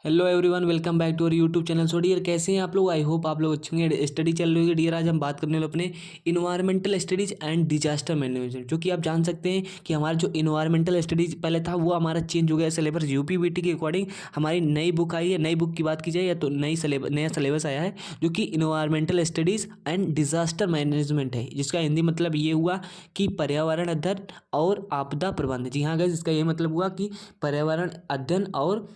Hello everyone, welcome back to our YouTube channel. So dear, कैसे हैं आप लोग? आई होप आप लोग अच्छे होंगे। स्टडी चल रही होगी डियर। आज हम बात करने वाले अपने environmental studies and disaster management. जो कि आप जान सकते हैं कि हमारा जो इन्वायरमेंटल स्टडीज पहले था वो हमारा चेंज हो गया सिलेबस। यूपीबीटी के अकॉर्डिंग हमारी नई बुक आई है। नई बुक की बात की जाए या तो नया सिलेबस आया है जो कि environmental studies and disaster management है, जिसका हिंदी मतलब ये हुआ कि पर्यावरण अध्ययन और आपदा प्रबंधन। जी हाँ गाइस, इसका ये मतलब हुआ कि पर्यावरण अध्ययन और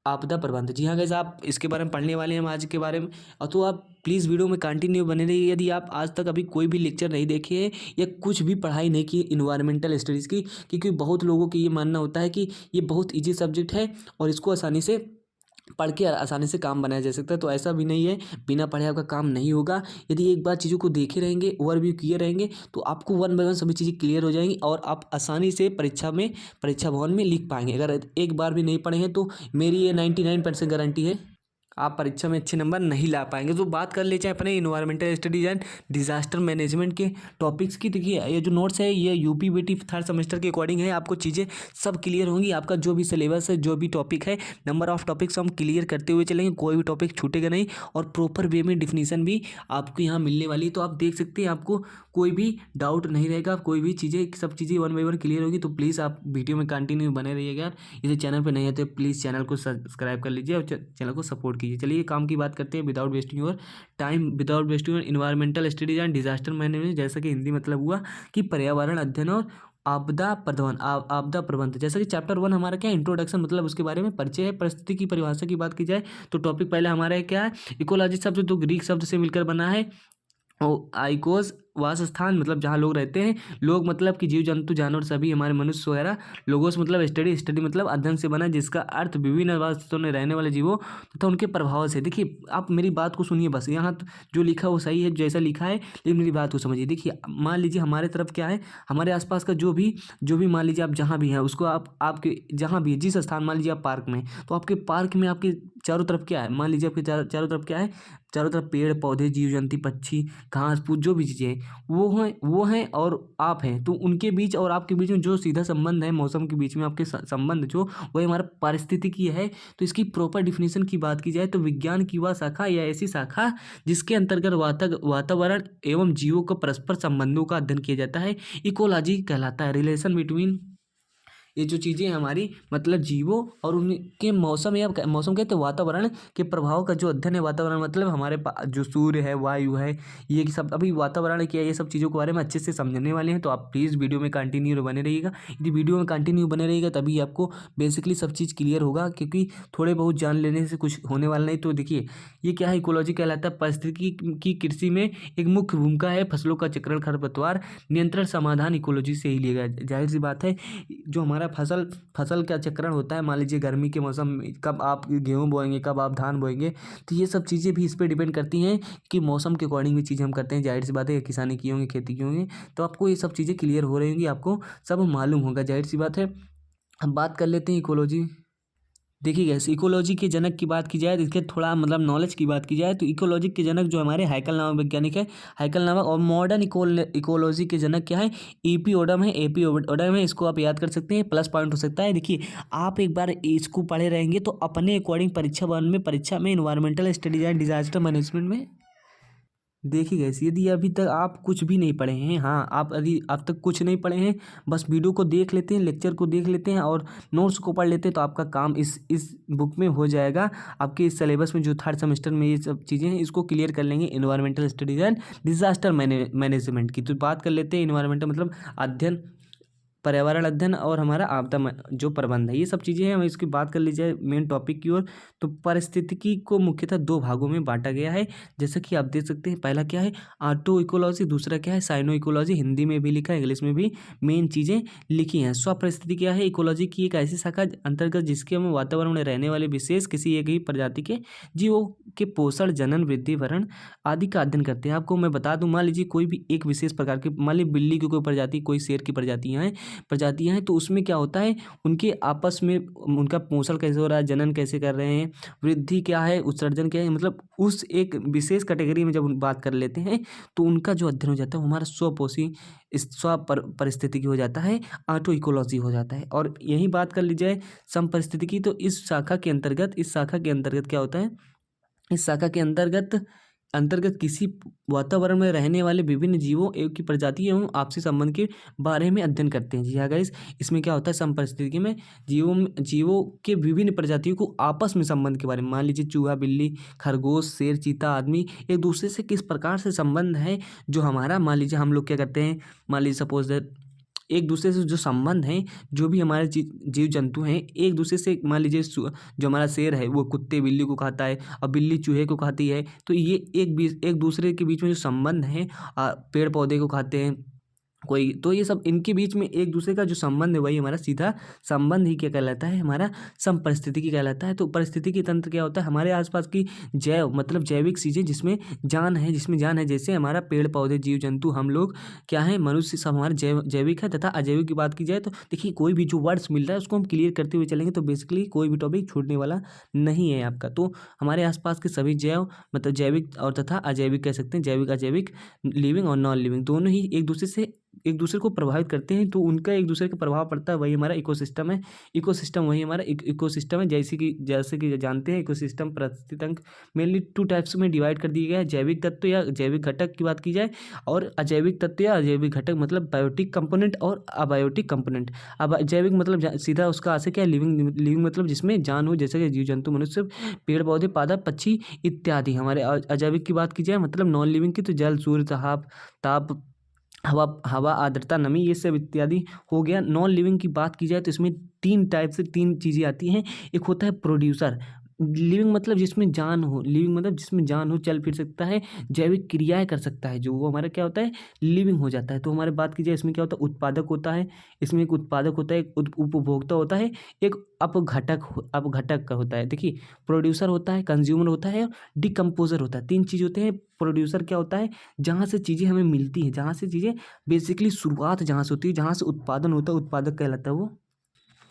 आपदा प्रबंध। जी हाँ गाइस, आप इसके बारे में पढ़ने वाले हैं हम आज के बारे में। और तो आप प्लीज़ वीडियो में कंटिन्यू बने रहिए। यदि आप आज तक अभी कोई भी लेक्चर नहीं देखे हैं या कुछ भी पढ़ाई नहीं की इन्वायरमेंटल स्टडीज़ की, क्योंकि बहुत लोगों की ये मानना होता है कि ये बहुत ईजी सब्जेक्ट है और इसको आसानी से पढ़ के आसानी से काम बनाया जा सकता है। तो ऐसा भी नहीं है, बिना पढ़े आपका काम नहीं होगा। यदि एक बार चीज़ों को देखे रहेंगे, ओवरव्यू किए रहेंगे, तो आपको वन बाय वन सभी चीज़ें क्लियर हो जाएंगी और आप आसानी से परीक्षा भवन में लिख पाएंगे। अगर एक बार भी नहीं पढ़े हैं तो मेरी ये 99% गारंटी है आप परीक्षा में अच्छे नंबर नहीं ला पाएंगे। तो बात कर ले चाहे अपने environmental studies and disaster management के टॉपिक्स की। देखिए, ये जो नोट्स है ये यूपीबीटी थर्ड सेमेस्टर के अकॉर्डिंग है। आपको चीज़ें सब क्लियर होंगी। आपका जो भी सिलेबस है, जो भी टॉपिक है, नंबर ऑफ टॉपिक्स हम क्लियर करते हुए चलेंगे। कोई भी टॉपिक छूटेगा नहीं और प्रॉपर वे में डिफिनीसन भी आपको यहाँ मिलने वाली है। तो आप देख सकते हैं, आपको कोई भी डाउट नहीं रहेगा। कोई भी चीज़ें, सब चीज़ें वन बाई वन क्लियर होगी। तो प्लीज़ आप वीडियो में कंटिन्यू बने रहिएगा। यदि चैनल पर नहीं है तो प्लीज़ चैनल को सब्सक्राइब कर लीजिए और चैनल को सपोर्ट कीजिए। चलिए काम की बात करते हैं without wasting your time, without wasting your environmental studies and disaster management. जैसा कि हिंदी मतलब हुआ कि पर्यावरण अध्ययन और आपदा प्रबंधन। जैसा कि चैप्टर 1 हमारा क्या है, इंट्रोडक्शन, मतलब उसके बारे में परिचय है। परिस्थिति की परिभाषा की बात की जाए तो टॉपिक पहले हमारा क्या है, इकोलॉजी शब्द जो ग्रीक शब्द से मिलकर बना है। आइकोस वास स्थान, मतलब जहाँ लोग रहते हैं। लोग मतलब कि जीव जंतु जानवर सभी हमारे मनुष्य वगैरह। लोगोस मतलब स्टडी, स्टडी मतलब अध्ययन से बना, जिसका अर्थ विभिन्न आवासों में रहने वाले जीवों तथा उनके प्रभाव से। देखिए, आप मेरी बात को सुनिए बस। यहाँ जो लिखा वो सही है, जैसा लिखा है, लेकिन मेरी बात को समझिए। देखिए, मान लीजिए हमारे तरफ क्या है, हमारे आसपास का जो भी मान लीजिए आप जहाँ भी हैं उसको आपके जहाँ भी जिस स्थान, मान लीजिए आप पार्क में, तो आपके पार्क में आपके चारों तरफ क्या है, मान लीजिए आपके चारों तरफ क्या है, चारों तरफ पेड़ पौधे, जीव जंतु, पक्षी, घास फूस, जो भी चीज़ें हैं वो हैं और आप हैं। तो उनके बीच और आपके बीच में जो सीधा संबंध है, मौसम के बीच में आपके संबंध जो, वो हमारा पारिस्थितिकी है। तो इसकी प्रॉपर डिफिनीशन की बात की जाए तो विज्ञान की वह शाखा या ऐसी शाखा जिसके अंतर्गत वातावरण एवं जीवों का परस्पर संबंधों का अध्ययन किया जाता है, इकोलॉजी कहलाता है। रिलेशन बिटवीन ये जो चीज़ें हमारी मतलब जीवों और उनके मौसम, या मौसम कहते हैं वातावरण के प्रभाव का जो अध्ययन है। वातावरण मतलब हमारे जो सूर्य है, वायु है, ये सब अभी वातावरण क्या है, ये सब चीज़ों के बारे में अच्छे से समझने वाले हैं। तो आप प्लीज़ वीडियो में कंटिन्यू बने रहिएगा। यदि वीडियो में कंटिन्यू बने रहिएगा तभी आपको बेसिकली सब चीज़ क्लियर होगा, क्योंकि थोड़े बहुत जान लेने से कुछ होने वाला नहीं। तो देखिए, ये क्या है, इकोलॉजी कहलाता है। पारिस्थितिकी की कृषि में एक मुख्य भूमिका है। फसलों का चक्रण, खरपतवार नियंत्रण, समाधान इकोलॉजी से ही लिया गया। जाहिर सी बात है, जो हमारा फसल का चक्रण होता है, मान लीजिए गर्मी के मौसम में कब आप गेहूँ बोएंगे, कब आप धान बोएंगे, तो ये सब चीज़ें भी इस पर डिपेंड करती हैं कि मौसम के अकॉर्डिंग भी चीज़ें हम करते हैं। जाहिर सी बात है, किसानी की होंगी, खेती की होंगी, तो आपको ये सब चीज़ें क्लियर हो रही होंगी, आपको सब मालूम होगा। जाहिर सी बात है। हम बात कर लेते हैं इकोलॉजी। देखिए गैस, इकोलॉजी के जनक की बात की जाए तो इसके थोड़ा मतलब नॉलेज की बात की जाए तो इकोलॉजी के जनक जो हमारे हाइकल नामक वैज्ञानिक है, हाइकल नामक। और मॉडर्न इकोलॉजी के जनक क्या है, ईपी ओडम है। एपी ओडम है, इसको आप याद कर सकते हैं, प्लस पॉइंट हो सकता है। देखिए, आप एक बार इसको पढ़े रहेंगे तो अपने अकॉर्डिंग परीक्षा में environmental studies and disaster management में देखिए गैस, यदि अभी तक आप कुछ भी नहीं पढ़े हैं, हाँ, आप यदि अब तक कुछ नहीं पढ़े हैं, बस वीडियो को देख लेते हैं, लेक्चर को देख लेते हैं और नोट्स को पढ़ लेते हैं, तो आपका काम इस बुक में हो जाएगा। आपके इस सिलेबस में जो थर्ड सेमेस्टर में ये सब चीज़ें हैं, इसको क्लियर कर लेंगे environmental studies and disaster management की। तो बात कर लेते हैं इन्वायरमेंटल मतलब अध्ययन, पर्यावरण अध्ययन और हमारा जो प्रबंध है, ये सब चीज़ें हैं। हम इसकी बात कर लीजिए मेन टॉपिक की ओर। तो पारिस्थितिकी को मुख्यतः दो भागों में बांटा गया है, जैसा कि आप देख सकते हैं। पहला क्या है, ऑटो इकोलॉजी, दूसरा क्या है, साइनो इकोलॉजी। हिंदी में भी लिखा है, इंग्लिश में भी मेन चीज़ें लिखी हैं। स्वपरिस्थिति क्या है, इकोलॉजी की एक ऐसी शाखा अंतर्गत जिसके हम वातावरण में रहने वाले विशेष किसी एक ही प्रजाति के जीवों के पोषण, जनन, वृद्धि, भरण आदि का अध्ययन करते हैं। आपको मैं बता दूं, मान लीजिए कोई भी एक विशेष प्रकार की, मान लीजिए बिल्ली की कोई प्रजाति, कोई शेर की प्रजातियाँ हैं, प्रजातियाँ हैं, तो उसमें क्या होता है, उनके आपस में उनका पोषण कैसे हो रहा है, जनन कैसे कर रहे हैं, वृद्धि क्या है, उत्सर्जन क्या है, मतलब उस एक विशेष कैटेगरी में जब हम बात कर लेते हैं तो उनका जो अध्ययन हो जाता है वो हमारा स्वपोषी इस परिस्थितिकी हो जाता है, ऑटो इकोलॉजी हो जाता है। और यही बात कर ली जाए समपरिस्थितिकी, तो इस शाखा के अंतर्गत क्या होता है, इस शाखा के अंतर्गत अंतर्गत किसी वातावरण में रहने वाले विभिन्न जीवों एवं की प्रजाति एवं आपसी संबंध के बारे में अध्ययन करते हैं। जी हाँ गाइस, इसमें क्या होता है, समपरिस्थितिकी में जीवों के विभिन्न प्रजातियों को आपस में संबंध के बारे में, मान लीजिए चूहा, बिल्ली, खरगोश, शेर, चीता, आदमी एक दूसरे से किस प्रकार से संबंध है, जो हमारा मान लीजिए हम लोग क्या करते हैं, मान लीजिए सपोज दैट एक दूसरे से जो संबंध हैं, जो भी हमारे जीव जंतु हैं एक दूसरे से, मान लीजिए जो हमारा शेर है वो कुत्ते बिल्ली को खाता है और बिल्ली चूहे को खाती है, तो ये एक दूसरे के बीच में जो संबंध है, पेड़ पौधे को खाते हैं कोई, तो ये सब इनके बीच में एक दूसरे का जो संबंध है वही हमारा सीधा संबंध ही क्या कहलाता है, हमारा समपरिस्थितिकी कहलाता है। तो परिस्थितिकी तंत्र क्या होता है, हमारे आसपास की जैविक चीज़ें जिसमें जान है, जैसे हमारा पेड़ पौधे, जीव जंतु, हम लोग क्या है, मनुष्य सब हमारे जैविक है। तथा अजैविक की बात की जाए तो देखिए कोई भी जो वर्ड्स मिल रहा है उसको हम क्लियर करते हुए चलेंगे, तो बेसिकली कोई भी टॉपिक छूटने वाला नहीं है आपका। तो हमारे आसपास के सभी जैविक और तथा अजैविक कह सकते हैं, जैविक अजैविक, लिविंग और नॉन लिविंग दोनों ही एक दूसरे को प्रभावित करते हैं, तो उनका एक दूसरे का प्रभाव पड़ता है, वही हमारा इकोसिस्टम है। वही हमारा इकोसिस्टम है। जैसे कि जानते हैं इकोसिस्टम परिस्थितितंत्र मेनली 2 टाइप्स में डिवाइड कर दिया गया है, जैविक तत्व या जैविक घटक की बात की जाए, और अजैविक तत्व या अजैविक घटक, मतलब बायोटिक कंपोनेंट और अबायोटिक कंपोनेंट। अब जैविक मतलब सीधा उसका आशय क्या है, लिविंग मतलब जिसमें जान हो, जैसे कि जीव जंतु, मनुष्य, पेड़ पौधे, पादप, पक्षी इत्यादि। हमारे अजैविक की बात की जाए मतलब नॉन लिविंग की, तो जल, सूर्य, ताप, हवा, आर्द्रता, नमी, ये सब इत्यादि हो गया। नॉन लिविंग की बात की जाए तो इसमें 3 चीज़ें आती हैं। एक होता है प्रोड्यूसर, लिविंग मतलब जिसमें जान हो, चल फिर सकता है, जैविक क्रियाएं कर सकता है, जो वो हमारा क्या होता है, लिविंग हो जाता है। तो हमारे बात की जाए इसमें क्या होता है, उत्पादक होता है, इसमें एक उत्पादक होता है, एक उपभोक्ता होता है, एक अपघटक का होता है। देखिए प्रोड्यूसर होता है, कंज्यूमर होता है, डिकम्पोजर होता है, 3 चीज़ होते हैं। प्रोड्यूसर क्या होता है, जहाँ से चीज़ें हमें मिलती हैं, जहाँ से चीज़ें बेसिकली शुरुआत जहाँ से होती है, जहाँ से उत्पादन होता है, उत्पादक कहलाता है वो।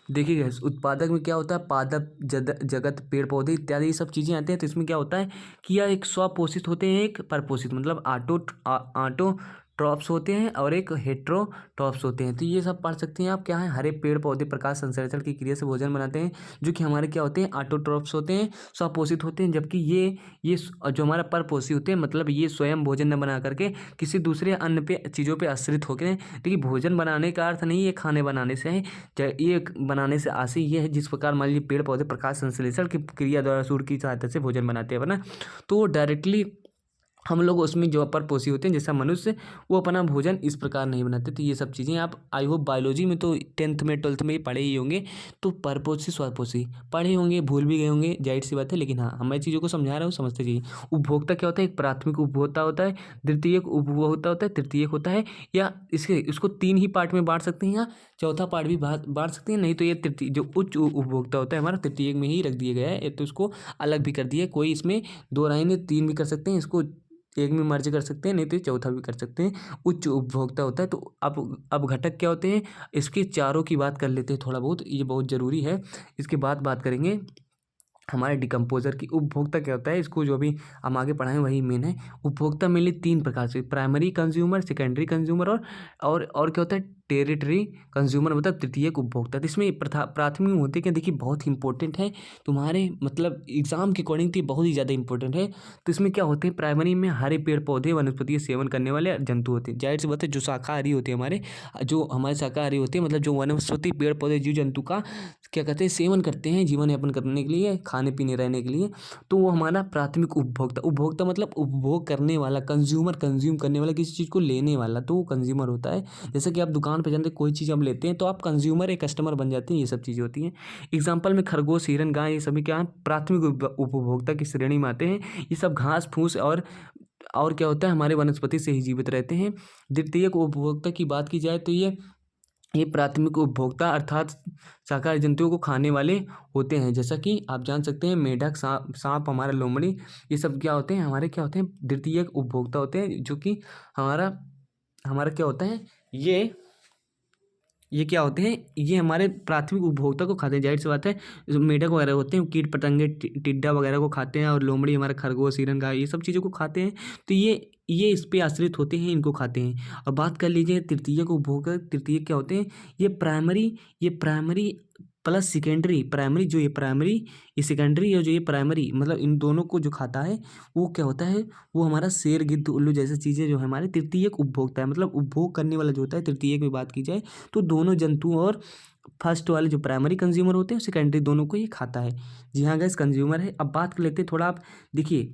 देखिए गाइस, उत्पादक में क्या होता है, पादप जगत, पेड़ पौधे इत्यादि ये सब चीज़ें आते हैं। तो इसमें क्या होता है कि यह एक स्वपोषित होते हैं, एक परपोषित, मतलब ऑटोट्रॉप्स होते हैं और एक हेट्रोट्रॉप्स होते हैं। तो ये सब पढ़ सकते हैं आप, क्या है, हरे पेड़ पौधे प्रकाश संश्लेषण की क्रिया से भोजन बनाते हैं, जो कि हमारे क्या होते हैं, ऑटोट्रॉप्स होते हैं, स्वपोषित होते हैं। जबकि ये जो हमारा परपोषी होते हैं, मतलब ये स्वयं भोजन न बना करके किसी दूसरे अन्य पे चीज़ों पे आश्रित होकर। देखिए भोजन बनाने का अर्थ नहीं है खाने बनाने से है, ये बनाने से आशय ये है, जिस प्रकार मान लीजिए पेड़ पौधे प्रकाश संश्लेषण की क्रिया द्वारा सूर्य की सहायता से भोजन बनाते हैं ना, तो डायरेक्टली हम लोग उसमें जो अपर पोषी होते हैं जैसा मनुष्य, वो अपना भोजन इस प्रकार नहीं बनाते। तो ये सब चीज़ें आप आई होप बायोलॉजी में तो 10th में 12th में ही पढ़े ही होंगे। तो परपोषी स्वपोषी पढ़े होंगे, भूल भी गए होंगे, जाहिर सी बात है, लेकिन हाँ मैं चीज़ों को समझा रहा हूँ, समझते चाहिए। उपभोक्ता क्या होता है, एक प्राथमिक उपभोक्ता होता है, द्वितीयक उपभोक्ता होता है, तृतीयक होता है, या इसको 3 ही पार्ट में बांट सकते हैं, या चौथा पार्ट भी बांट सकते हैं। नहीं तो ये तृतीय जो उच्च उपभोक्ता होता है हमारा तृतीयक में ही रख दिया गया है, तो इसको अलग भी कर दिया है। कोई इसमें 2 राय ने 3 भी कर सकते हैं, इसको एक में मर्ज कर सकते हैं, नहीं तो चौथा भी कर सकते हैं। उच्च उपभोक्ता होता है। तो अब घटक क्या होते हैं, इसके चारों की बात कर लेते हैं थोड़ा बहुत, ये बहुत ज़रूरी है। इसके बाद बात करेंगे हमारे डिकम्पोजर की। उपभोक्ता क्या होता है, इसको जो अभी हम आगे पढ़ाएं वही मेन है। उपभोक्ता मेनली 3 प्रकार से, प्राइमरी कंज्यूमर, सेकेंडरी कंज्यूमर और क्या होता है, टेरिटरी कंज्यूमर, मतलब तृतीयक उपभोक्ता। तो इसमें प्राथमिक होते क्या, देखिए बहुत इंपॉर्टेंट है तुम्हारे मतलब एग्जाम के अकॉर्डिंग, तो ये बहुत ही ज़्यादा इंपॉर्टेंट है। तो इसमें क्या होते हैं, प्राइमरी में हरे पेड़ पौधे वनस्पति सेवन करने वाले जंतु होते हैं। जाहिर सी बात है, जो शाकाहारी होते हैं हमारे शाकाहारी होते हैं, मतलब जो वनस्पति पेड़ पौधे जीव जंतु का क्या कहते हैं, सेवन करते हैं जीवन यापन करने के लिए, खाने पीने रहने के लिए, तो वो हमारा प्राथमिक उपभोक्ता मतलब उपभोग करने वाला, कंज्यूम करने वाला, किसी चीज़ को लेने वाला, तो वो कंज्यूमर होता है। जैसे कि आप दुकान पे जाते कोई चीज़ हम लेते हैं तो आप कंज्यूमर, एक कस्टमर बन जाते हैं, ये सब चीज़ें होती हैं। एग्जाम्पल में खरगोश, हिरन, गाय, ये सभी क्या है, प्राथमिक उपभोक्ता की श्रेणी में आते हैं। ये सब घास फूस और क्या होता है, हमारे वनस्पति से ही जीवित रहते हैं। द्वितीयक उपभोक्ता की बात की जाए तो ये प्राथमिक उपभोक्ता अर्थात शाकाहारी जंतुओं को खाने वाले होते हैं। जैसा कि आप जान सकते हैं मेढक, सांप, हमारा लोमड़ी, ये सब क्या होते हैं, हमारे क्या होते हैं, द्वितीयक उपभोक्ता होते हैं। जो कि हमारा क्या होता है, ये ये क्या होते हैं, ये हमारे प्राथमिक उपभोक्ता को खाते हैं। जाहिर सी बात है, जो मेढक वगैरह होते हैं कीट पतंगे टिड्डा वगैरह को खाते हैं, और लोमड़ी हमारा खरगोश हिरन गाय ये सब चीज़ों को खाते हैं। तो ये इस पे आश्रित होते हैं, इनको खाते हैं। और बात कर लीजिए तृतीयक उपभोक्ता, तृतीयक क्या होते हैं, ये प्राइमरी प्लस सेकेंडरी, प्राइमरी जो ये प्राइमरी, ये सेकेंडरी, और जो ये प्राइमरी, मतलब इन दोनों को जो खाता है वो क्या होता है, वो हमारा शेर गिद्ध उल्लू जैसी चीज़ें जो है हमारे तृतीयक उपभोक्ता है। मतलब उपभोग करने वाला जो होता है तृतीयक में बात की जाए तो दोनों जंतुओं और फर्स्ट वाले जो प्राइमरी कंज्यूमर होते हैं सेकेंडरी दोनों को ये खाता है। जी हाँ गाइस, कंज्यूमर है। अब बात कर लेते हैं थोड़ा, आप देखिए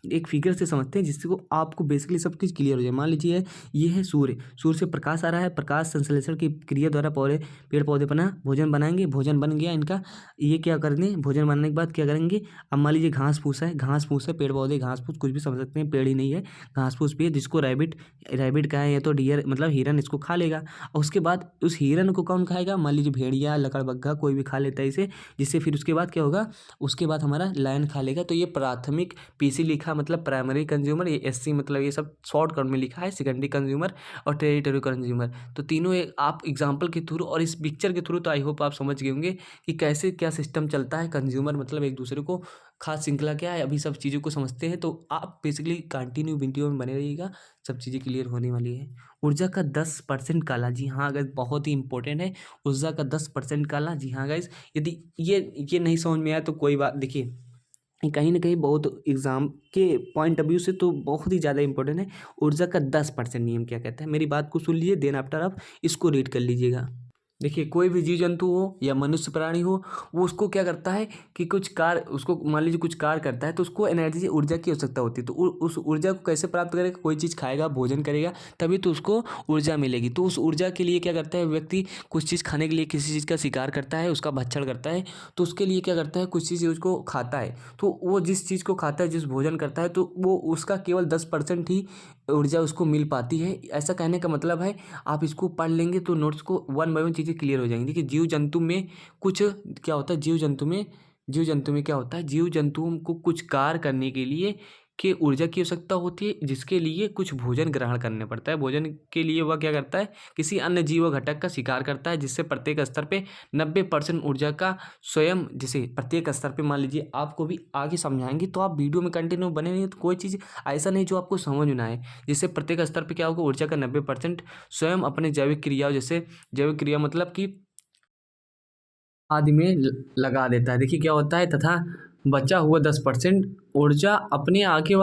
एक फिगर से समझते हैं जिससे को आपको बेसिकली सब कुछ क्लियर हो जाए। मान लीजिए ये है सूर्य, सूर्य से प्रकाश आ रहा है, प्रकाश संश्लेषण की क्रिया द्वारा पेड़ पौधे बना भोजन बनाएंगे, भोजन बन गया इनका। ये क्या करेंगे, भोजन बनने के बाद क्या करेंगे, अब मान लीजिए घास फूस है, घास फूस है, पेड़ पौधे घास फूस कुछ भी समझ सकते हैं, पेड़ ही नहीं है, घास फूस भी है, जिसको रैबिट रैबिट का है या तो डियर मतलब हिरन इसको खा लेगा। और उसके बाद उस हिरन को कौन खाएगा, मान लीजिए भेड़िया लकड़बग्घा कोई भी खा लेता है इसे, जिससे फिर उसके बाद क्या होगा, उसके बाद हमारा लायन खा लेगा। तो ये प्राथमिक पीसी लिखा मतलब प्राइमरी कंज्यूमर, ये एससी मतलब ये सब शॉर्टकट में लिखा है, सेकेंडरी कंज्यूमर और टेरिटरी कंज्यूमर। तो तीनों आप एग्जांपल के थ्रू और इस पिक्चर के थ्रू तो आई होप आप समझ गए होंगे कि कैसे क्या सिस्टम चलता है। कंज्यूमर मतलब एक दूसरे को, खास श्रृंखला क्या है, अभी सब चीज़ों को समझते हैं। तो आप बेसिकली कंटिन्यू वीडियो में बने रहिएगा, सब चीज़ें क्लियर होने वाली है। ऊर्जा का 10% काला, जी हाँ गाइस बहुत ही इंपॉर्टेंट है, ऊर्जा का 10% काला। जी हाँ गाइस, यदि ये नहीं समझ में आया तो कोई बात, देखिए कहीं ना कहीं बहुत एग्जाम के पॉइंट ऑफ व्यू से तो बहुत ही ज़्यादा इंपॉर्टेंट है। ऊर्जा का 10% नियम क्या कहता है, मेरी बात को सुन लीजिए, देन आफ्टर आप इसको रीड कर लीजिएगा। देखिए कोई भी जीव जंतु हो या मनुष्य प्राणी हो, वो उसको क्या करता है कि कुछ कार्य, उसको मान लीजिए कुछ कार्य करता है तो उसको एनर्जी ऊर्जा की आवश्यकता होती है। तो उस ऊर्जा को कैसे प्राप्त करेगा, कोई चीज़ खाएगा भोजन करेगा तभी तो उसको ऊर्जा मिलेगी। तो उस ऊर्जा के लिए क्या करता है व्यक्ति, कुछ चीज़ खाने के लिए किसी चीज़ का शिकार करता है, उसका भक्षण करता है, तो उसके लिए क्या करता है कुछ चीज़ उसको खाता है। तो वो जिस चीज़ को खाता है, जिस भोजन करता है, तो वो उसका केवल 10% ही ऊर्जा उसको मिल पाती है। ऐसा कहने का मतलब है, आप इसको पढ़ लेंगे तो नोट्स को वन बाय वन चीज़ें क्लियर हो जाएंगी। देखिए जीव जंतु में कुछ क्या होता है, जीव जंतु में क्या होता है, जीव जंतुओं को कुछ कार्य करने के लिए कि ऊर्जा की आवश्यकता होती है, जिसके लिए कुछ भोजन ग्रहण करने पड़ता है। भोजन के लिए वह क्या करता है, किसी अन्य जीव घटक का शिकार करता है, जिससे प्रत्येक स्तर पे 90% ऊर्जा का स्वयं, जिसे प्रत्येक स्तर पे मान लीजिए आपको भी आगे समझाएंगे, तो आप वीडियो में कंटिन्यू बने रहिए। तो कोई चीज़ ऐसा नहीं जो आपको समझ में ना आए, जिससे प्रत्येक स्तर पे क्या होगा, ऊर्जा का 90% स्वयं अपने जैविक क्रियाओं, जैसे जैविक क्रिया मतलब कि आदि में लगा देता है। देखिए क्या होता है, तथा बचा हुआ 10% ऊर्जा अपने आगे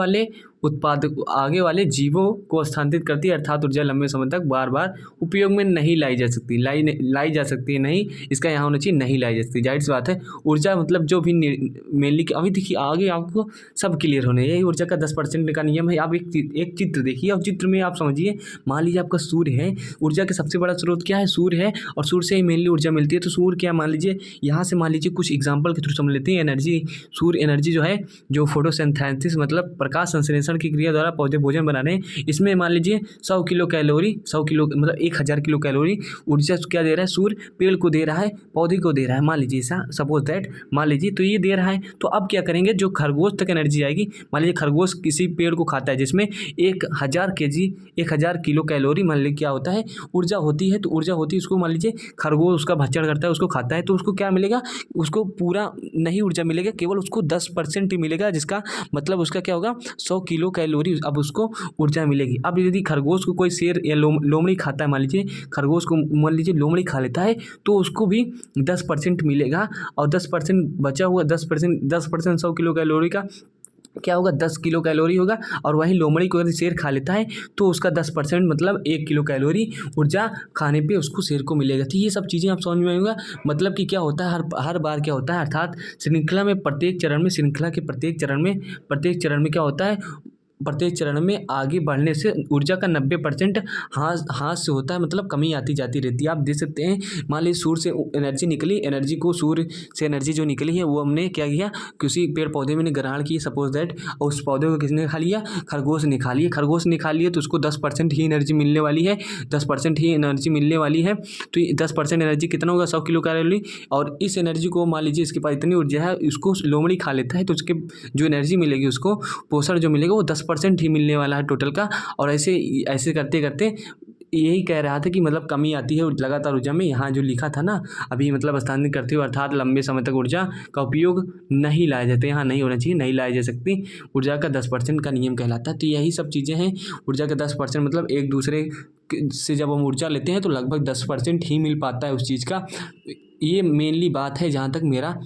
वाले जीवों को स्थानांतरित करती है, अर्थात ऊर्जा लंबे समय तक बार बार उपयोग में नहीं लाई जा सकती, लाई जा सकती है नहीं, इसका यहाँ होना चाहिए नहीं लाई जा सकती। जाहिर सी बात है, ऊर्जा मतलब जो भी मेनली, अभी देखिए आगे आपको सब क्लियर होने, यही ऊर्जा का 10% का नियम है। आप एक चित्र देखिए और चित्र में आप समझिए, मान लीजिए आपका सूर्य है, ऊर्जा का सबसे बड़ा स्रोत क्या है, सूर्य है, और सूर्य से ही मेनली ऊर्जा मिलती है। तो सूर्य क्या, मान लीजिए यहाँ से मान लीजिए कुछ एग्जाम्पल के थ्रू समझ लेते हैं। एनर्जी, सूर्य एनर्जी जो है, जो फोटोसिंथेसिस मतलब प्रकाश संश्लेषण की क्रिया द्वारा पौधे भोजन बना रहे हैं, इसमें मान लीजिए 100 किलो कैलोरी, 100 किलो मतलब 1000 किलो कैलोरी ऊर्जा क्या दे रहा है, सूर्य पेड़ को दे रहा है, पौधे को दे रहा है, मान लीजिए ऐसा सपोज दैट, मान लीजिए तो ये दे रहा है। तो अब क्या करेंगे, जो खरगोश तक एनर्जी आएगी, मान लीजिए खरगोश किसी पेड़ को खाता है जिसमें 1000 किलो कैलोरी मान लीजिए क्या होता है ऊर्जा होती है। तो ऊर्जा होती है, उसको मान लीजिए खरगोश उसका भक्षण करता है, उसको खाता है, तो उसको क्या मिलेगा, उसको पूरा नहीं ऊर्जा मिलेगा, केवल उसको 10% ही मिलेगा, जिसका मतलब उसका क्या होगा 100 किलो कैलोरी अब उसको ऊर्जा मिलेगी। अब यदि खरगोश को कोई शेर या लोमड़ी खाता है, मान लीजिए खरगोश को मान लीजिए लोमड़ी खा लेता है, तो उसको भी 10% मिलेगा, और 10% बचा हुआ 10% 100 किलो कैलोरी का क्या होगा 10 किलो कैलोरी होगा। और वहीं लोमड़ी को अगर शेर खा लेता है तो उसका 10% मतलब 1 किलो कैलोरी ऊर्जा खाने पे उसको शेर को मिलेगा। तो ये सब चीज़ें आप समझ में आएगा, मतलब कि क्या होता है, हर बार क्या होता है, अर्थात श्रृंखला में प्रत्येक चरण में, श्रृंखला के प्रत्येक चरण में क्या होता है, प्रत्येक चरण में आगे बढ़ने से ऊर्जा का 90% हाथ से होता है, मतलब कमी आती जाती रहती है। आप देख सकते हैं, मान लीजिए सूर्य से एनर्जी निकली, एनर्जी को सूर्य से एनर्जी जो निकली है वो हमने क्या किया, किसी पेड़ पौधे में ग्रहण की सपोज दैट, और उस पौधे को किसने खा लिया, खरगोश ने खा लिया। खरगोश ने खा लिया तो उसको 10% ही एनर्जी मिलने वाली है, 10% ही एनर्जी मिलने वाली है। तो ये 10% एनर्जी कितना होगा, 100 किलो कैलोरी। और इस एनर्जी को मान लीजिए इसके पास इतनी ऊर्जा है, इसको लोमड़ी खा लेता है, तो उसके जो एनर्जी मिलेगी, उसको पोषण जो मिलेगा वो 10% ही मिलने वाला है टोटल का। और ऐसे करते करते यही कह रहा था कि मतलब कमी आती है लगातार ऊर्जा में। यहाँ जो लिखा था ना अभी, मतलब स्थानांतरित करते हुए अर्थात लंबे समय तक ऊर्जा का उपयोग नहीं लाया जाता, यहाँ नहीं होना चाहिए, नहीं लाई जा सकती, ऊर्जा का 10% का नियम कहलाता है। तो यही सब चीज़ें हैं। ऊर्जा का 10% मतलब एक दूसरे से जब हम ऊर्जा लेते हैं तो लगभग 10% ही मिल पाता है उस चीज़ का। ये मेनली बात है जहाँ तक मेरा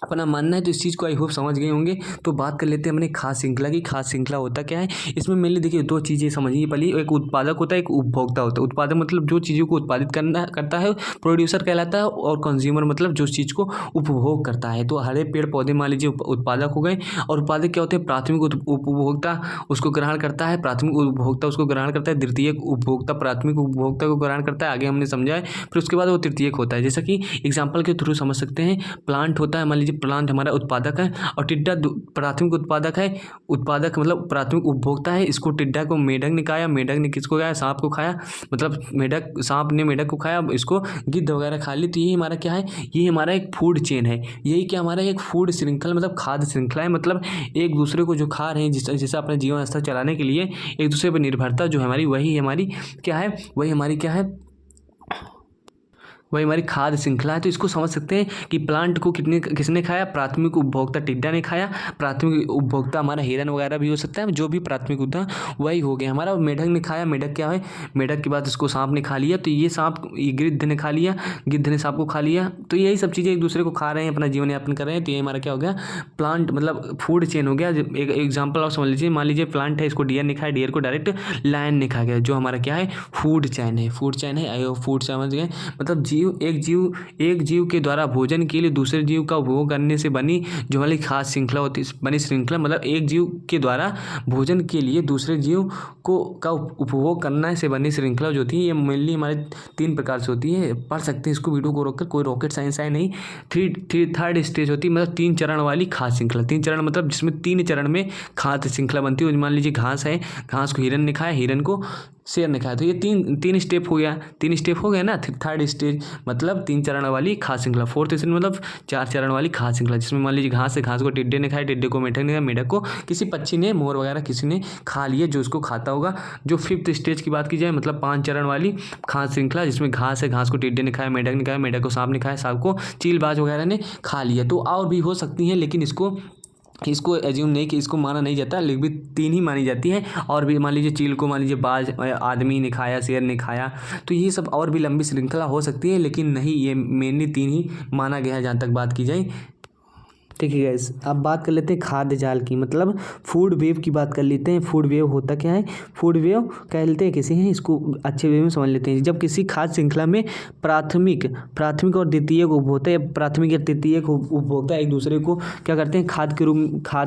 अपना मानना है। तो इस चीज़ को आई होप समझ गए होंगे। तो बात कर लेते हैं अपने खाद्य श्रृंखला की। खाद्य श्रृंखला होता क्या है, इसमें मेनली देखिए दो चीज़ें समझिए। पहले एक उत्पादक होता है, एक उपभोक्ता होता है। उत्पादक मतलब जो चीज़ों को उत्पादित करता है, प्रोड्यूसर कहलाता है, और कंज्यूमर मतलब जो चीज़ को उपभोग करता है। तो हरे पेड़ पौधे मान लीजिए उत्पादक हो गए, और उत्पादक क्या होते हैं, प्राथमिक उपभोक्ता उसको ग्रहण करता है, प्राथमिक उपभोक्ता उसको ग्रहण करता है, द्वितीयक उपभोक्ता प्राथमिक उपभोक्ता को ग्रहण करता है, आगे हमने समझा है। फिर उसके बाद वो तृतीयक होता है। जैसा कि एग्जाम्पल के थ्रू समझ सकते हैं, प्लांट होता है, मान लीजिए प्लांट हमारा उत्पादक है, और टिड्डा प्राथमिक उत्पादक है। उत्पादक मतलब प्राथमिक उपभोक्ता है। इसको टिड्डा को मेढक ने खाया, मेढक ने किसको खाया, सांप को खाया, मतलब सांप ने मेढक को खाया, इसको गिद्ध वगैरह खा ली। तो यही हमारा क्या है, ये हमारा एक फूड चेन है। यही क्या हमारा एक फूड श्रृंखला मतलब खाद्य श्रृंखला है। मतलब एक दूसरे को जो खा रहे हैं, जैसे अपने जीवन स्तर चलाने के लिए एक दूसरे पर निर्भरता जो हमारी, वही हमारी क्या है, वही हमारी क्या है, वही हमारी खाद्य श्रृंखला है। तो इसको समझ सकते हैं कि प्लांट को किसने खाया, प्राथमिक उपभोक्ता टिड्डा ने खाया। प्राथमिक उपभोक्ता हमारा हिरन वगैरह भी हो सकता है, जो भी प्राथमिक उपभोक्ता वही हो गया हमारा। मेढक ने खाया, मेढक क्या है, मेढक के बाद इसको सांप ने खा लिया, तो ये सांप गिद्ध ने खा लिया, गिद्ध ने सांप को खा लिया। तो यही सब चीज़ें एक दूसरे को खा रहे हैं, अपना जीवन यापन कर रहे हैं। तो ये हमारा क्या हो गया, प्लांट मतलब फूड चेन हो गया। एक एग्जाम्पल आप समझ लीजिए, मान लीजिए प्लांट है, इसको डियर ने खाया, डियर को डायरेक्ट लायन ने खा गया, जो हमारा क्या है, फूड चैन है। फूड चैन है, आयो फूड समझ गए। मतलब एक जीव के द्वारा भोजन के लिए दूसरे जीव का उपभोग करने से बनी जो हमारी खाद्य श्रृंखला होती है, बनी श्रृंखला मतलब एक जीव के द्वारा भोजन के लिए दूसरे जीव का उपभोग करने से बनी श्रृंखला जो होती है, ये मेनली हमारे 3 प्रकार से होती है। पढ़ सकते हैं इसको वीडियो को रोककर, कोई रॉकेट साइंस है नहीं। थर्ड स्टेज होती है, मतलब 3 चरण वाली खाद्य श्रृंखला। 3 चरण मतलब जिसमें 3 चरण में खाद्य श्रृंखला बनती है। मान लीजिए घास है, घास को हिरन ने खाया, हिरन को शेर ने खाया। तो ये तीन स्टेप हो गया, 3 स्टेप हो गया ना। थर्ड स्टेज मतलब 3 चरण वाली खाद्य श्रृंखला। फोर्थ स्टेज मतलब 4 चरण वाली खाद्य श्रृंखला, जिसमें मान लीजिए घास है, घास को टिड्डे ने खाया, टिड्डे को मेढक ने खाया, मेढक को किसी पक्षी ने, मोर वगैरह किसी ने खा लिए, जो उसको खाता होगा। जो 5th स्टेज की बात की जाए, मतलब 5 चरण वाली खाद्य श्रृंखला, जिसमें घास है, घास को टिड्डे ने खाया, मेढक ने खाया, मेढक को सांप ने खाया, सांप को चीलबाज वगैरह ने खा लिया। तो और भी हो सकती हैं, लेकिन इसको एज्यूम नहीं कि इसको माना नहीं जाता, लेकिन भी 3 ही मानी जाती है। और भी मान लीजिए चील को मान लीजिए बाज आदमी ने खाया, शेर ने खाया। तो ये सब और भी लंबी श्रृंखला हो सकती है, लेकिन नहीं, ये मेनली 3 ही माना गया है जहाँ तक बात की जाए। ठीक है गाइस, अब बात कर लेते हैं खाद्य जाल की, मतलब फूड वेव की बात कर लेते हैं। फूड वेव होता क्या है, फूड वेव कहते हैं किसी हैं, इसको अच्छे वे में समझ लेते हैं। जब किसी खाद्य श्रृंखला में प्राथमिक और द्वितीयक उपभोक्ता या प्राथमिक या तृतीयक उपभोक्ता एक दूसरे को क्या करते हैं, खाद्य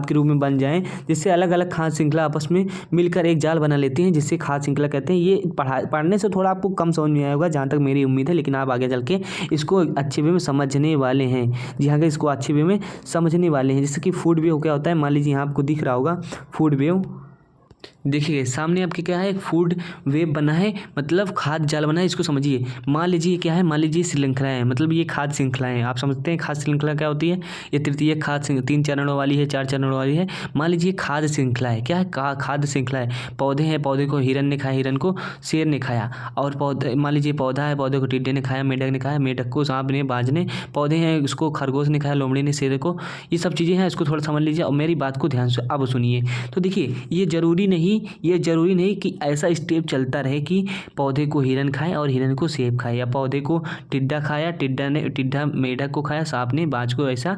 के रूप में बन जाएं, जिससे अलग अलग खाद्य श्रृंखला आपस में मिलकर एक जाल बना लेते हैं, जिससे खाद्य श्रृंखला कहते हैं। ये पढ़ने से थोड़ा आपको कम समझ में आएगा, जहाँ तक मेरी उम्मीद है, लेकिन आप आगे चल के इसको अच्छे वे में समझने वाले हैं। जी हाँ, इसको अच्छे वे में समझने वाले हैं। जैसे कि फूड वेव क्या होता है, मान लीजिए यहाँ आपको दिख रहा होगा फूड वेव, देखिए सामने आपके क्या है, एक फूड वेब बना है, मतलब खाद्य जाल बना है। इसको समझिए, मान लीजिए क्या है, मान लीजिए श्रृंखला है, मतलब ये खाद्य श्रृंखलाएं। आप समझते हैं खाद्य श्रृंखला क्या होती है, ये तृतीय खाद्य 3 चरणों वाली है, 4 चरणों वाली है। मान लीजिए खाद्य श्रृंखला है, क्या है, खाद्य श्रृंखला है। पौधे हैं, पौधे को हिरन ने खाया, हिरन को शेर ने खाया। और पौधे, मान लीजिए पौधा है, पौधे को टिड्डे ने खाया, मेढक ने खाया, मेढक को सांप ने, बाज ने। पौधे हैं, उसको खरगोश ने खाया, लोमड़ी ने शेर को। ये सब चीज़ें हैं, इसको थोड़ा समझ लीजिए और मेरी बात को ध्यान से अब सुनिए। तो देखिए, ये जरूरी नहीं कि ऐसा स्टेप चलता रहे कि पौधे को हिरन खाए और हिरन को सेब खाए, या पौधे को टिड्डा खाया, टिड्डा मेढक को खाया, सांप ने बाज को। ऐसा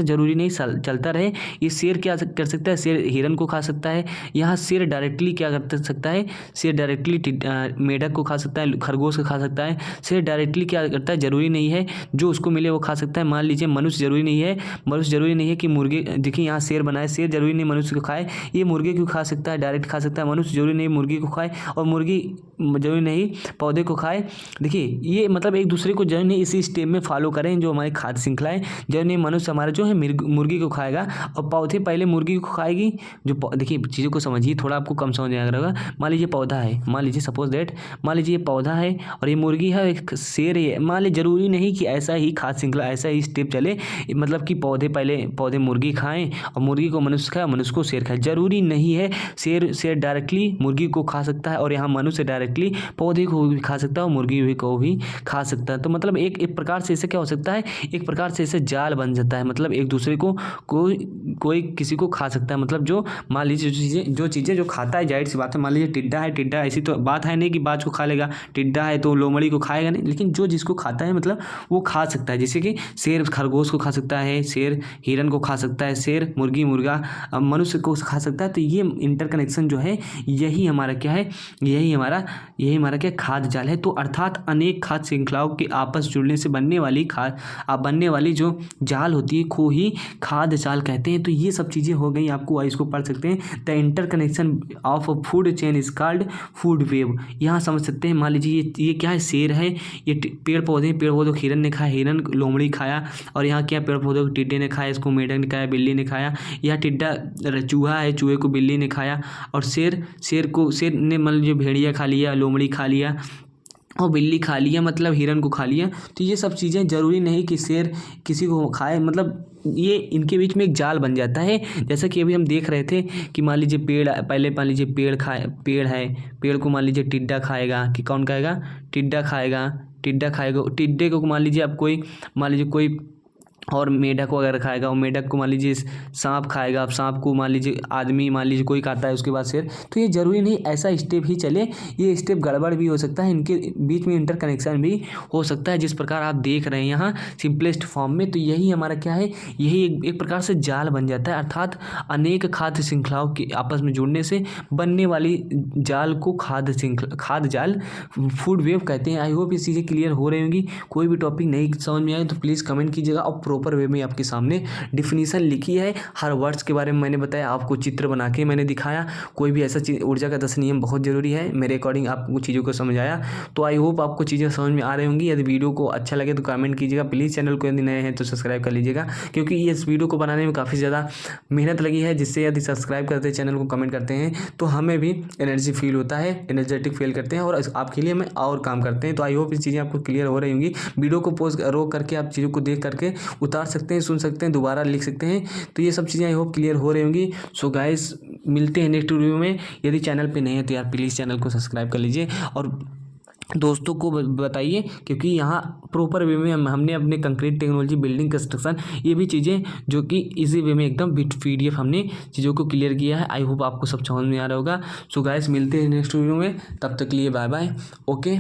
जरूरी नहीं चलता रहे। ये शेर क्या कर सकता है, शेर हिरन को खा सकता है। यहाँ शेर डायरेक्टली क्या कर सकता है, शेर डायरेक्टली मेढक को खा सकता है, खरगोश को खा सकता है। शेर डायरेक्टली क्या करता है, जरूरी नहीं है जो उसको मिले वो खा सकता है। मान लीजिए मनुष्य जरूरी नहीं है कि मुर्गे, देखिए यहाँ शेर बनाए, शेर जरूरी नहीं मनुष्य को खाए, ये मुर्गे को खा सकता है, डायरेक्ट खा सकता है। मनुष्य जरूरी नहीं मुर्गी को खाए, और मुर्गी जरूरी नहीं पौधे को खाए। देखिए, ये मतलब एक दूसरे को जरूरी नहीं इसी स्टेप में फॉलो करें, जो हमारी खाद्य श्रृंखला है। जरूरी नहीं मनुष्य हमारा जो है मुर्गी को खाएगा, और पौधे पहले मुर्गी को खाएगी। जो देखिए चीज़ों को समझिए, थोड़ा आपको कम समझ आएगा होगा। मान लीजिए पौधा है, मान लीजिए सपोज दैट, मान लीजिए पौधा है और ये मुर्गी है, एक शेर है। मान लीजिए जरूरी नहीं कि ऐसा ही खाद्य श्रृंखला, ऐसा ही स्टेप चले, मतलब कि पौधे मुर्गी खाएं और मुर्गी को मनुष्य खाए, मनुष्य को शेर खाए, जरूरी नहीं है। शेर शेर डायरेक्टली मुर्गी को खा सकता है और यहाँ मनुष्य डायरेक्टली पौधे को भी खा सकता है और मुर्गी को भी खा सकता है। तो मतलब एक प्रकार से इससे क्या हो सकता है, एक प्रकार से इससे जाल बन जाता है, मतलब एक दूसरे को कोई किसी को खा सकता है। मतलब जो मान लीजिए जो चीज़ें जो खाता है, जाहिर सी बात है, मान लीजिए टिड्डा है, टिड्डा ऐसी तो बात है नहीं कि बाज को खा लेगा, टिड्डा है तो लोमड़ी को खाएगा नहीं, लेकिन जो जिसको खाता है मतलब वो खा सकता है। जैसे कि शेर खरगोश को खा सकता है, शेर हिरन को खा सकता है, शेर मुर्गी मुर्गा मनुष्य को खा सकता है। तो ये इंटरकनेक्शन जो है यही हमारा क्या है, यही हमारा क्या खाद्य जाल है। तो अर्थात अनेक खाद्य श्रृंखलाओं के आपस जुड़ने से बनने वाली जो जाल होती है को ही खाद्य जाल कहते हैं। तो ये सब चीज़ें हो गई, आपको इसको पढ़ सकते हैं। The interconnection of a food chain is called food web. यहाँ समझ सकते हैं, मान लीजिए ये क्या है, शेर है, ये पेड़ पौधों को हिरन ने खाया, हिरन लोमड़ी खाया, और यहाँ क्या पेड़ पौधों को टिड्डे ने खाया, इसको मेढक ने खाया, बिल्ली ने खाया, यह टिड्डा चूहा है, चूहे को बिल्ली ने खाया, और शेर ने मान लीजिए भेड़िया खा लिया, लोमड़ी खा लिया और बिल्ली खा लिया, मतलब हिरन को खा लिया। तो ये सब चीज़ें ज़रूरी नहीं कि शेर किसी को खाए, मतलब ये इनके बीच में एक जाल बन जाता है। जैसा कि अभी हम देख रहे थे कि मान लीजिए पेड़ है, पेड़ को मान लीजिए टिड्डा खाएगा, कि कौन खाएगा, टिड्डा खाएगा। टिड्डे को मान लीजिए कोई और मेढक वगैरह खाएगा, और मेढक को मान लीजिए सांप खाएगा, अब सांप को मान लीजिए कोई खाता है, उसके बाद शेर। तो ये ज़रूरी नहीं ऐसा स्टेप ही चले, ये स्टेप गड़बड़ भी हो सकता है, इनके बीच में इंटरकनेक्शन भी हो सकता है, जिस प्रकार आप देख रहे हैं यहाँ सिंपलेस्ट फॉर्म में। तो यही हमारा क्या है, यही एक प्रकार से जाल बन जाता है, अर्थात अनेक खाद्य श्रृंखलाओं के आपस में जुड़ने से बनने वाली जाल को खाद्य जाल फूड वेव कहते हैं। आई होप ये चीज़ें क्लियर हो रही होंगी। कोई भी टॉपिक नहीं समझ में आए तो प्लीज़ कमेंट कीजिएगा, और प्रॉपर वे में आपके सामने डिफिनीशन लिखी है, हर वर्ड्स के बारे में मैंने बताया, आपको चित्र बना के मैंने दिखाया। कोई भी ऐसा चीज़, ऊर्जा का 10 नियम बहुत ज़रूरी है, मेरे अकॉर्डिंग आपको चीज़ों को समझाया। तो आई होप आपको चीज़ें समझ में आ रही होंगी। यदि वीडियो को अच्छा लगे तो कमेंट कीजिएगा, प्लीज़ चैनल को यदि नए हैं तो सब्सक्राइब कर लीजिएगा, क्योंकि इस वीडियो को बनाने में काफ़ी ज़्यादा मेहनत लगी है, जिससे यदि सब्सक्राइब करते हैं, चैनल को कमेंट करते हैं, तो हमें भी एनर्जी फील होता है, एनर्जेटिक फील करते हैं, और आपके लिए हमें और काम करते हैं। तो आई होप ये चीज़ें आपको क्लियर हो रही होंगी। वीडियो को पॉज रोक करके आप चीज़ों को देख करके उतार सकते हैं, सुन सकते हैं, दोबारा लिख सकते हैं। तो ये सब चीज़ें आई होप क्लियर हो रही होंगी। सो गाइस, मिलते हैं नेक्स्ट वीडियो में। यदि चैनल पे नहीं है तो यार प्लीज़ चैनल को सब्सक्राइब कर लीजिए और दोस्तों को बताइए, क्योंकि यहाँ प्रॉपर वे में हमने अपने कंक्रीट टेक्नोलॉजी, बिल्डिंग कंस्ट्रक्शन, ये भी चीज़ें जो कि इजी वे में एकदम PDF हमने चीज़ों को क्लियर किया है। आई होप आपको सब समझ में आ रहा होगा। सो गाइस, मिलते हैं नेक्स्ट वीडियो में, तब तक के लिए बाय बाय, ओके।